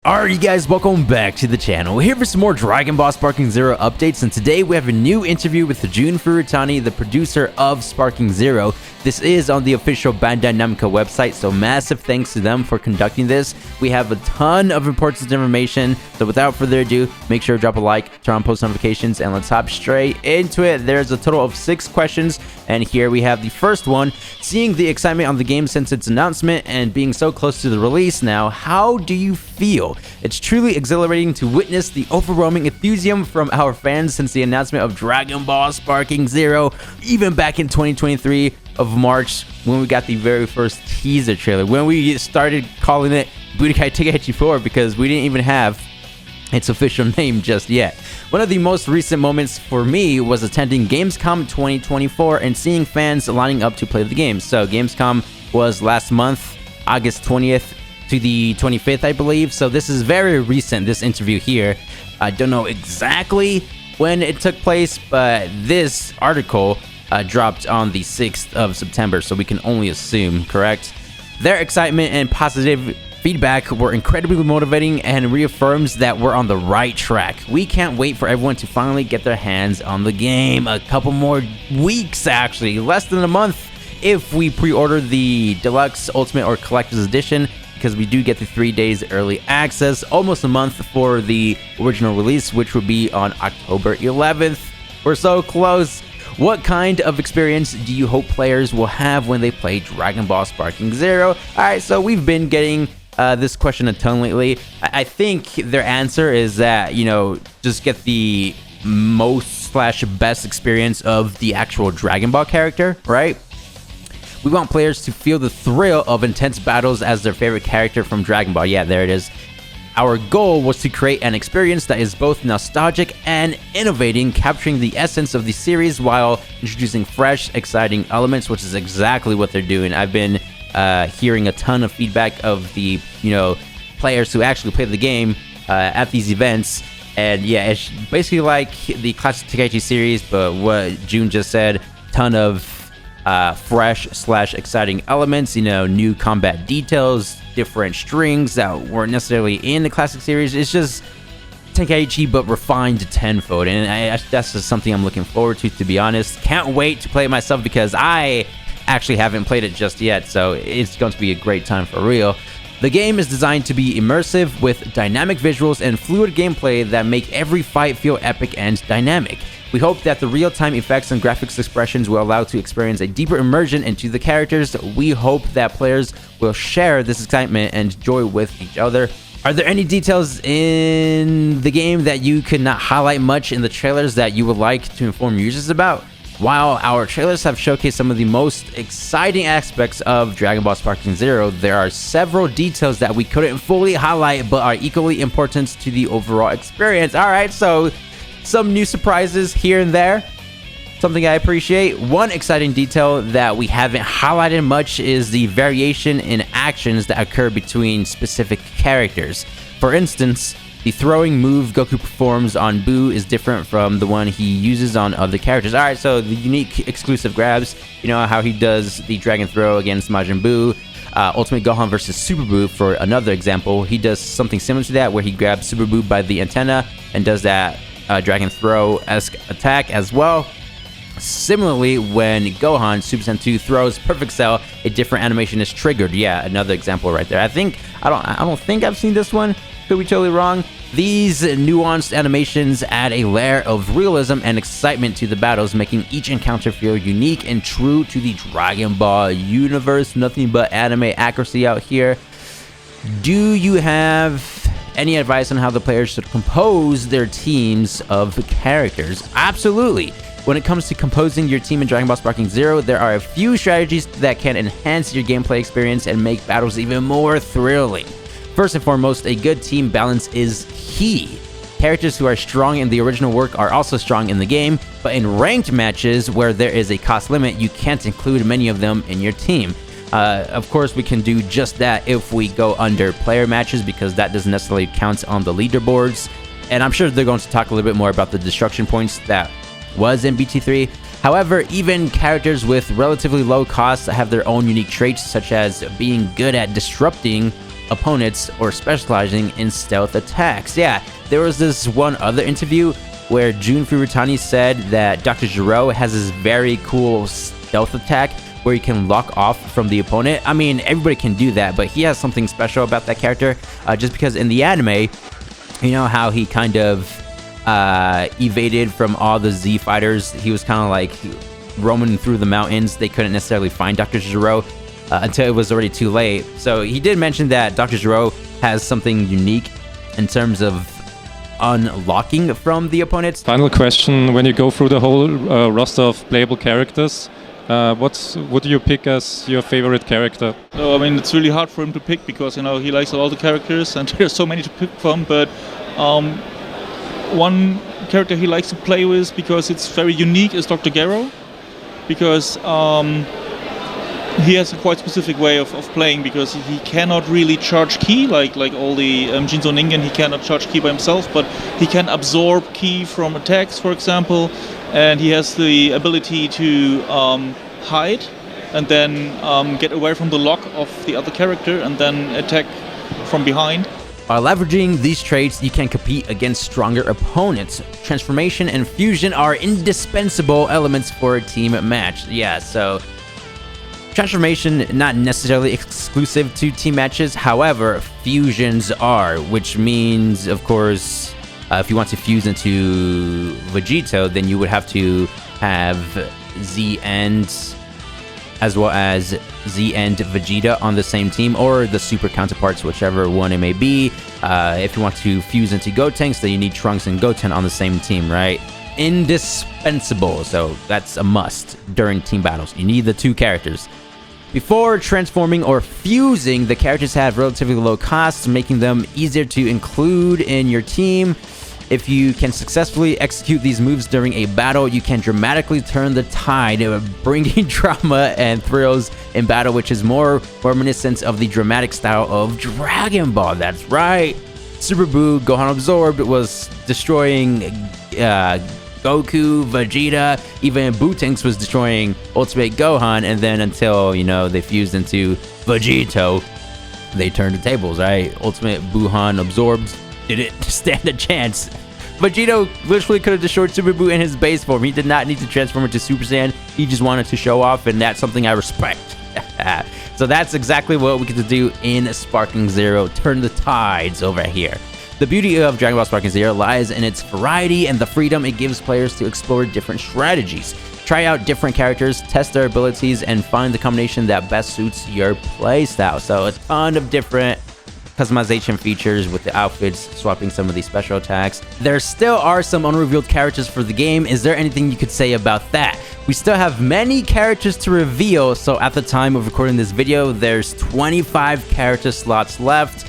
Alright, you guys, welcome back to the channel. We're here for some more Dragon Ball Sparking Zero updates, and today we have a new interview with Jun Furutani, the producer of Sparking Zero. This is on the official Bandai Namco website, so massive thanks to them for conducting this. We have a ton of important information, so without further ado, make sure to drop a like, turn on post notifications, and let's hop straight into it. There's a total of 6 questions, and here we have the first one. Seeing the excitement on the game since its announcement and being so close to the release now, how do you feel? It's truly exhilarating to witness the overwhelming enthusiasm from our fans since the announcement of Dragon Ball Sparking Zero, even back in 2023 of March when we got the very first teaser trailer, when we started calling it Budokai Tenkaichi 4 because we didn't even have its official name just yet. One of the most recent moments for me was attending Gamescom 2024 and seeing fans lining up to play the game. So Gamescom was last month, August 20th to the 25th, I believe. So this is very recent, this interview here. I don't know exactly when it took place, but this article dropped on the 6th of September, so we can only assume, correct? Their excitement and positive feedback were incredibly motivating and reaffirms that we're on the right track. We can't wait for everyone to finally get their hands on the game. A couple more weeks, actually, less than a month if we pre-order the Deluxe, Ultimate, or Collector's Edition, because we do get the 3 days early access, almost a month for the original release, which would be on October 11th. We're so close. What kind of experience do you hope players will have when they play Dragon Ball Sparking Zero? Alright, so we've been getting this question a ton lately. I think their answer is that, you know, just get the most/best experience of the actual Dragon Ball character, right? We want players to feel the thrill of intense battles as their favorite character from Dragon Ball. Yeah, there it is. Our goal was to create an experience that is both nostalgic and innovating, capturing the essence of the series while introducing fresh, exciting elements, which is exactly what they're doing. I've been hearing a ton of feedback of the, you know, players who actually play the game at these events. And yeah, it's basically like the classic Tenkaichi series, but what Jun just said, ton of fresh/exciting elements, you know, new combat details, different strings that weren't necessarily in the classic series. It's just Tenkaichi but refined tenfold, and that's just something I'm looking forward to be honest. Can't wait to play it myself because I actually haven't played it just yet, so it's going to be a great time for real. The game is designed to be immersive with dynamic visuals and fluid gameplay that make every fight feel epic and dynamic. We hope that the real-time effects and graphics expressions will allow to experience a deeper immersion into the characters. We hope that players will share this excitement and joy with each other. Are there any details in the game that you could not highlight much in the trailers that you would like to inform users about? While our trailers have showcased some of the most exciting aspects of Dragon Ball Sparking Zero, there are several details that we couldn't fully highlight but are equally important to the overall experience. Alright, so some new surprises here and there, something I appreciate. One exciting detail that we haven't highlighted much is the variation in actions that occur between specific characters. For instance, the throwing move Goku performs on Buu is different from the one he uses on other characters. Alright, so the unique exclusive grabs, you know how he does the Dragon Throw against Majin Buu, Ultimate Gohan versus Super Buu for another example. He does something similar to that where he grabs Super Buu by the antenna and does that Dragon Throw-esque attack as well. Similarly, when Gohan Super Saiyan 2 throws Perfect Cell, a different animation is triggered. Yeah, another example right there. I don't think I've seen this one. Could be totally wrong. These nuanced animations add a layer of realism and excitement to the battles, making each encounter feel unique and true to the Dragon Ball universe. Nothing but anime accuracy out here. Do you have any advice on how the players should compose their teams of characters? Absolutely. When it comes to composing your team in Dragon Ball Sparking Zero, there are a few strategies that can enhance your gameplay experience and make battles even more thrilling. First and foremost, a good team balance is key. Characters who are strong in the original work are also strong in the game, but in ranked matches where there is a cost limit, you can't include many of them in your team. Of course, we can do just that if we go under player matches, because that doesn't necessarily count on the leaderboards. And I'm sure they're going to talk a little bit more about the destruction points that was in BT3. However, even characters with relatively low costs have their own unique traits, such as being good at disrupting opponents or specializing in stealth attacks. Yeah, there was this one other interview where Jun Furutani said that Dr. Gero has this very cool stealth attack where you can lock off from the opponent. I mean, everybody can do that, but he has something special about that character, just because in the anime, you know how he kind of evaded from all the Z fighters. He was kind of like roaming through the mountains. They couldn't necessarily find Dr. Gero until it was already too late. So he did mention that Dr. Gero has something unique in terms of unlocking from the opponents. Final question: when you go through the whole roster of playable characters, what would you pick as your favorite character? So, I mean, it's really hard for him to pick because, you know, he likes all the characters and there's so many to pick from. But one character he likes to play with because it's very unique is Dr. Gero, because he has a quite specific way of playing, because he cannot really charge ki like all the Jinzo Ningen. He cannot charge ki by himself, but he can absorb ki from attacks, for example, and he has the ability to hide and then get away from the lock of the other character and then attack from behind. By leveraging these traits, you can compete against stronger opponents. Transformation and fusion are indispensable elements for a team match. Yeah, so transformation not necessarily exclusive to team matches, however, fusions are, which means, of course, if you want to fuse into Vegito, then you would have to have Z and as well as Z and Vegeta on the same team, or the super counterparts, whichever one it may be. If you want to fuse into Gotenks, then you need Trunks and Goten on the same team, right? Indispensable, so that's a must during team battles. You need the two characters. Before transforming or fusing, the characters have relatively low costs, making them easier to include in your team. If you can successfully execute these moves during a battle, you can dramatically turn the tide, bringing drama and thrills in battle, which is more reminiscent of the dramatic style of Dragon Ball. That's right. Super Buu Gohan Absorbed was destroying Goku, Vegeta, even Bootinks was destroying Ultimate Gohan, and then until, you know, they fused into Vegito, they turned the tables, right? Ultimate Buhan Absorbed didn't stand a chance. Vegito literally could have destroyed Super Buu in his base form. He did not need to transform into Super Saiyan. He just wanted to show off, and that's something I respect. So that's exactly what we get to do in Sparking Zero. Turn the tides over here. The beauty of Dragon Ball Sparking Zero lies in its variety and the freedom it gives players to explore different strategies. Try out different characters, test their abilities, and find the combination that best suits your playstyle. So a ton of different customization features with the outfits, swapping some of these special attacks. There still are some unrevealed characters for the game. Is there anything you could say about that? We still have many characters to reveal, so at the time of recording this video, there's 25 character slots left.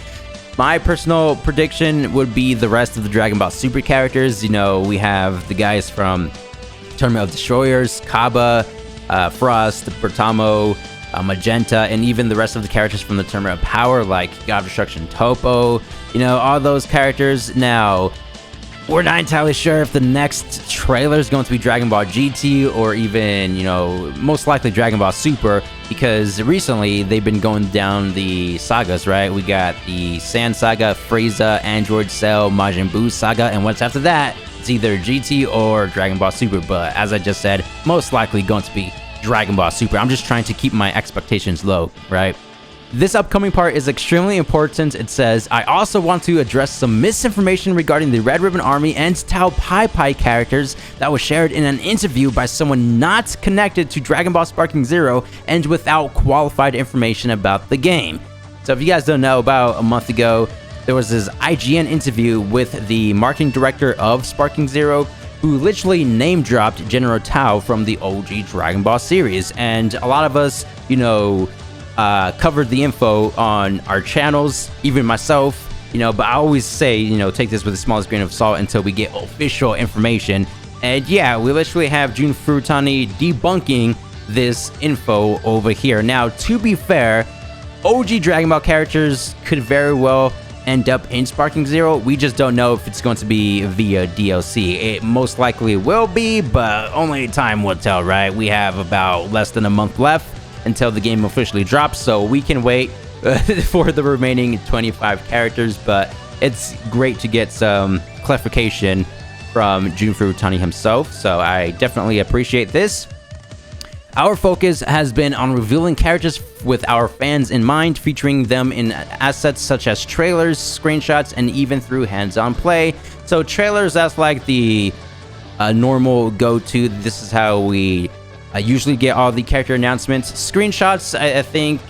My personal prediction would be the rest of the Dragon Ball Super characters. You know, we have the guys from Tournament of Destroyers, Kaba, Frost, Bertamo, Magenta, and even the rest of the characters from the Tournament of Power, like God of Destruction Topo. You know, all those characters. Now, we're not entirely sure if the next trailer is going to be Dragon Ball GT or even, you know, most likely Dragon Ball Super, because recently they've been going down the sagas, right? We got the Sand Saga, Frieza, Android Cell, Majin Buu Saga, and what's after that? It's either GT or Dragon Ball Super, but as I just said, most likely going to be Dragon Ball Super. I'm just trying to keep my expectations low, right? This upcoming part is extremely important. It says, I also want to address some misinformation regarding the Red Ribbon Army and Tao Pai Pai characters that was shared in an interview by someone not connected to Dragon Ball Sparking Zero and without qualified information about the game. So if you guys don't know, about a month ago, there was this IGN interview with the marketing director of Sparking Zero, who literally name-dropped General Tao from the OG Dragon Ball series. And a lot of us, you know, covered the info on our channels, even myself, you know, but I always say, you know, take this with the smallest grain of salt until we get official information. And yeah, we literally have Jun Furutani debunking this info over here. Now, to be fair, OG Dragon Ball characters could very well end up in Sparking Zero. We just don't know if it's going to be via DLC. It most likely will be, but only time will tell, right? We have about less than a month left until the game officially drops, so we can wait for the remaining 25 characters, but it's great to get some clarification from Jun Furutani himself, so I definitely appreciate this. Our focus has been on revealing characters with our fans in mind, featuring them in assets such as trailers, screenshots, and even through hands-on play. So trailers, that's like the normal go-to. This is how we usually get all the character announcements. Screenshots, I think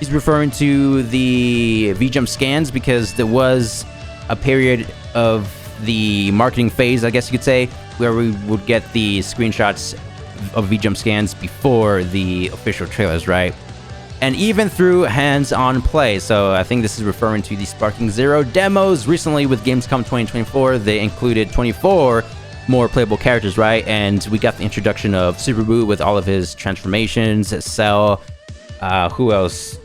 he's referring to the VJump scans, because there was a period of the marketing phase, I guess you could say, where we would get the screenshots of VJump scans before the official trailers, right? And even through hands-on play. So I think this is referring to the Sparking Zero demos. Recently with Gamescom 2024, they included 24 more playable characters, right? And we got the introduction of Super Boo with all of his transformations, Cell, who else?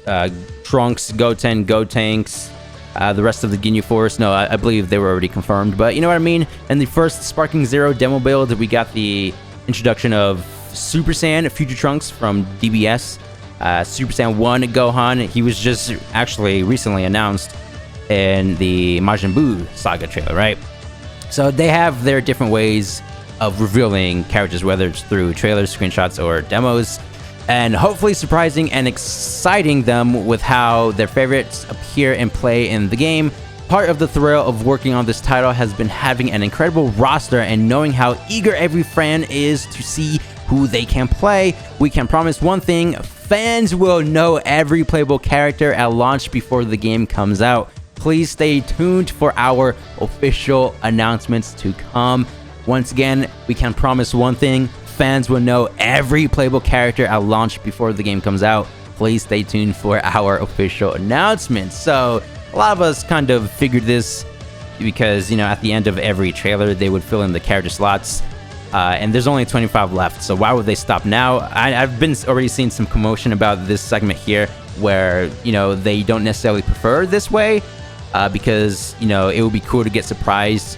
Trunks, Goten, Gotenks, the rest of the Ginyu Force. No, I believe they were already confirmed, but you know what I mean? In the first Sparking Zero demo build, we got the introduction of Super Saiyan Future Trunks from DBS, Super Saiyan 1 Gohan. He was just actually recently announced in the Majin Buu Saga trailer, right? So they have their different ways of revealing characters, whether it's through trailers, screenshots, or demos, and hopefully surprising and exciting them with how their favorites appear and play in the game. Part of the thrill of working on this title has been having an incredible roster and knowing how eager every fan is to see who they can play. We can promise one thing: fans will know every playable character at launch before the game comes out. Please stay tuned for our official announcements to come. Once again, we can promise one thing: fans will know every playable character at launch before the game comes out. Please stay tuned for our official announcements. So a lot of us kind of figured this because, you know, at the end of every trailer, they would fill in the character slots. And there's only 25 left, so why would they stop now? I've been already seeing some commotion about this segment here where, you know, they don't necessarily prefer this way because, you know, it would be cool to get surprised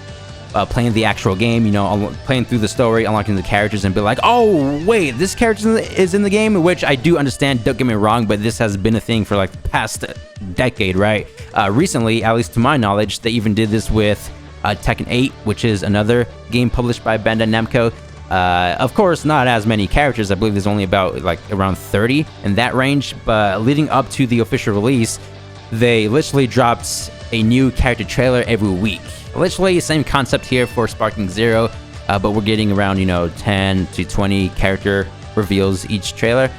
playing the actual game, you know, playing through the story, unlocking the characters, and be like, oh, wait, this character is in the game, which I do understand, don't get me wrong, but this has been a thing for like the past decade, right? Recently, at least to my knowledge, they even did this with Tekken 8, which is another game published by Bandai Namco. Of course, not as many characters. I believe there's only about like around 30 in that range, but leading up to the official release, they literally dropped a new character trailer every week. Literally same concept here for Sparking Zero, but we're getting around, you know, 10 to 20 character reveals each trailer,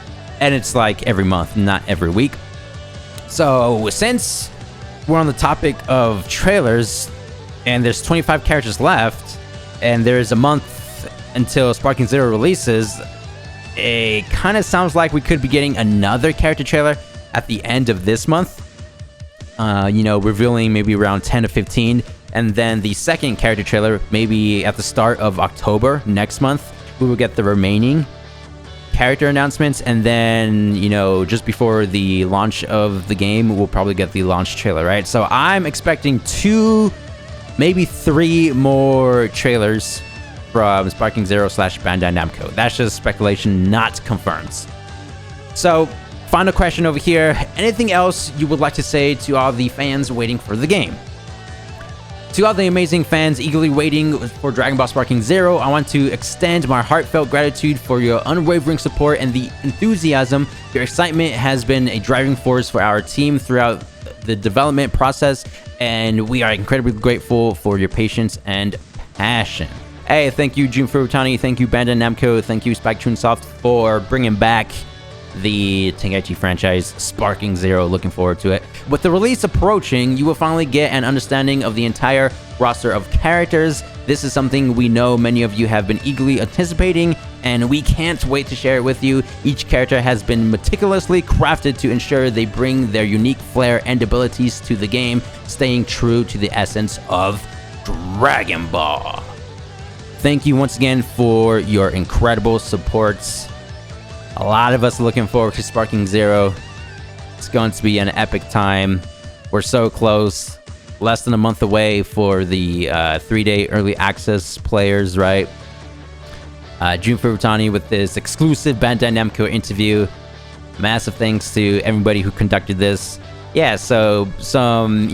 and it's like every month, not every week. So since we're on the topic of trailers, and there's 25 characters left, and there's a month until Sparking Zero releases, it kind of sounds like we could be getting another character trailer at the end of this month. You know, revealing maybe around 10 to 15, and then the second character trailer maybe at the start of October next month. We will get the remaining character announcements, and then, you know, just before the launch of the game, we'll probably get the launch trailer, right? So I'm expecting 2, maybe 3 more trailers from Sparking Zero / Bandai Namco. That's just speculation, not confirmed. So, final question over here. Anything else you would like to say to all the fans waiting for the game? To all the amazing fans eagerly waiting for Dragon Ball Sparking Zero, I want to extend my heartfelt gratitude for your unwavering support and the enthusiasm. Your excitement has been a driving force for our team throughout the development process, and we are incredibly grateful for your patience and passion. Hey, thank you, Jun Furutani. Thank you, Bandai Namco. Thank you, Spike Chunsoft, for bringing back the Tenkaichi franchise, Sparking Zero. Looking forward to it. With the release approaching, you will finally get an understanding of the entire roster of characters. This is something we know many of you have been eagerly anticipating, and we can't wait to share it with you. Each character has been meticulously crafted to ensure they bring their unique flair and abilities to the game, staying true to the essence of Dragon Ball. Thank you once again for your incredible support. A lot of us looking forward to Sparking Zero. It's going to be an epic time. We're so close. Less than a month away for the 3-day early access players, right? Jun Furutani with this exclusive Bandai Namco interview. Massive thanks to everybody who conducted this. Yeah, so some,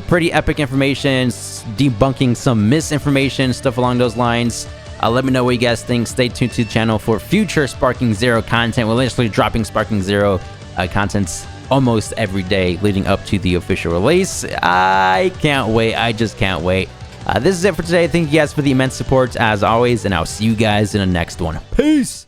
pretty epic information, debunking some misinformation, stuff along those lines. Let me know what you guys think. Stay tuned to the channel for future Sparking Zero content. We're literally dropping Sparking Zero contents almost every day leading up to the official release. I can't wait. I just can't wait. This is it for today. Thank you guys for the immense support as always, and I'll see you guys in the next one. Peace!